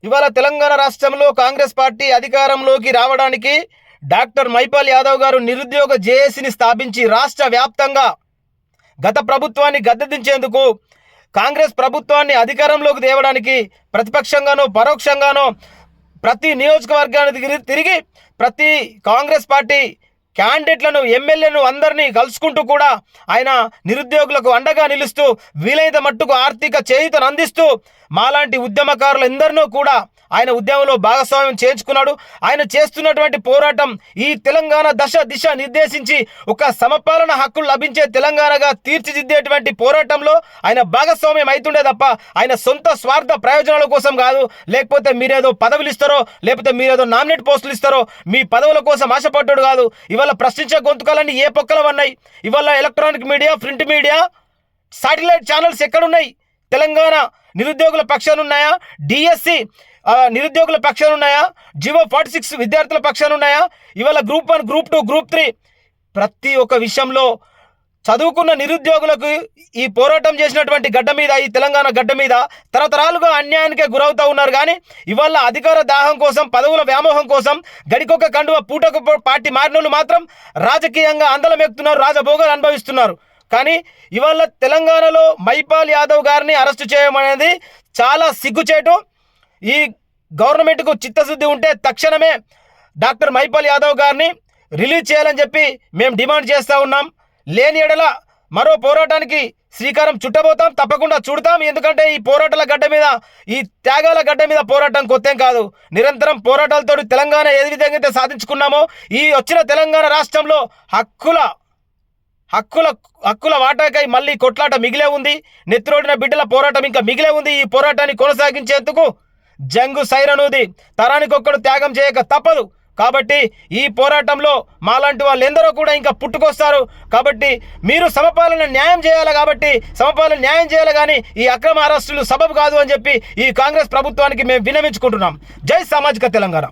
ఇవాళ తెలంగాణ రాష్ట్రంలో కాంగ్రెస్ పార్టీ అధికారంలోకి రావడానికి డాక్టర్ మైపాల్ యాదవ్ గారు నిరుద్యోగ జేఏసీని స్థాపించి రాష్ట్ర వ్యాప్తంగా గత ప్రభుత్వాన్ని గద్దెదించేందుకు కాంగ్రెస్ ప్రభుత్వాన్ని అధికారంలోకి తేవడానికి ప్రతిపక్షంగానో పరోక్షంగానో ప్రతి నియోజకవర్గానికి తిరిగి ప్రతి కాంగ్రెస్ పార్టీ క్యాండిడేట్లను ఎమ్మెల్యేలను అందరినీ కలుసుకుంటూ కూడా ఆయన నిరుద్యోగులకు అండగా నిలుస్తూ వీలైన మట్టుకు ఆర్థిక చేయూతను అందిస్తూ మాలాంటి ఉద్యమకారులందరినూ కూడా ఆయన ఉద్యమంలో భాగస్వామ్యం చేయించుకున్నాడు. ఆయన చేస్తున్నటువంటి పోరాటం ఈ తెలంగాణ దిశ నిర్దేశించి ఒక సమపాలన హక్కులు లభించే తెలంగాణగా తీర్చిదిద్దేటువంటి పోరాటంలో ఆయన భాగస్వామ్యం అవుతుండే తప్ప ఆయన సొంత స్వార్థ ప్రయోజనాల కోసం కాదు. లేకపోతే మీరేదో పదవులు ఇస్తారో లేకపోతే మీరేదో నామినేట్ పోస్టులు ఇస్తారో మీ పదవుల కోసం ఆశపడ్డాడు కాదు. ఇవాళ ప్రశ్నించే గొంతుకలన్నీ ఏ పక్కల ఉన్నాయి? ఇవాళ electronic media, print media, satellite channels ఎక్కడున్నాయి? తెలంగాణ నిరుద్యోగుల పక్షాన ఉన్నాయా? డిఎస్సి నిరుద్యోగుల పక్షాన ఉన్నాయా? జివో 46 విద్యార్థుల పక్షాన ఉన్నాయా? ఇవాళ గ్రూప్ 1, గ్రూప్ 2, గ్రూప్ 3 ప్రతి ఒక్క విషయంలో చదువుకున్న నిరుద్యోగులకు ఈ పోరాటం చేసినటువంటి గడ్డ మీద, ఈ తెలంగాణ గడ్డ మీద తరతరాలుగా అన్యాయానికే గురవుతూ ఉన్నారు. కానీ ఇవాళ అధికార దాహం కోసం, పదవుల వ్యామోహం కోసం గడికొక కండువ పూటకు పార్టీ మారినోళ్ళు మాత్రం రాజకీయంగా అందలం ఎక్కుతున్నారు, రాజభోగాలు అనుభవిస్తున్నారు. కానీ ఇవాళ తెలంగాణలో మైపాల్ యాదవ్ గారిని అరెస్టు చేయమనేది చాలా సిగ్గుచేటు. ఈ గవర్నమెంట్కు చిత్తశుద్ధి ఉంటే తక్షణమే డాక్టర్ మైపాల్ యాదవ్ గారిని రిలీజ్ చేయాలని చెప్పి మేము డిమాండ్ చేస్తూ ఉన్నాం. లేని ఎడల మరో పోరాటానికి శ్రీకారం చుట్టబోతాం, తప్పకుండా చుడతాం. ఎందుకంటే ఈ పోరాటాల గడ్డ మీద, ఈ త్యాగాల గడ్డ మీద పోరాటం కొత్తేం కాదు. నిరంతరం పోరాటాలతో తెలంగాణ ఏ విధంగా అయితే సాధించుకున్నామో ఈ వచ్చిన తెలంగాణ రాష్ట్రంలో హక్కుల వాటాకై మళ్ళీ కొట్లాట మిగిలే ఉంది. నెత్తిరోడిన బిడ్డల పోరాటం ఇంకా మిగిలే ఉంది. ఈ పోరాటాన్ని కొనసాగించేందుకు జంగు సైరనూది తరానికొక్కడు త్యాగం చేయక తప్పదు. కాబట్టి ఈ పోరాటంలో మాలాంటి వాళ్ళు ఎందరో కూడా ఇంకా పుట్టుకొస్తారు. కాబట్టి మీరు సమపాలన న్యాయం చేయాలి. కాబట్టి సమపాలన న్యాయం చేయాలి, కానీ ఈ అక్రమ అరెస్టులు సబబు కాదు అని చెప్పి ఈ కాంగ్రెస్ ప్రభుత్వానికి మేము విన్నవించుకుంటున్నాం. జై సామాజిక తెలంగాణ.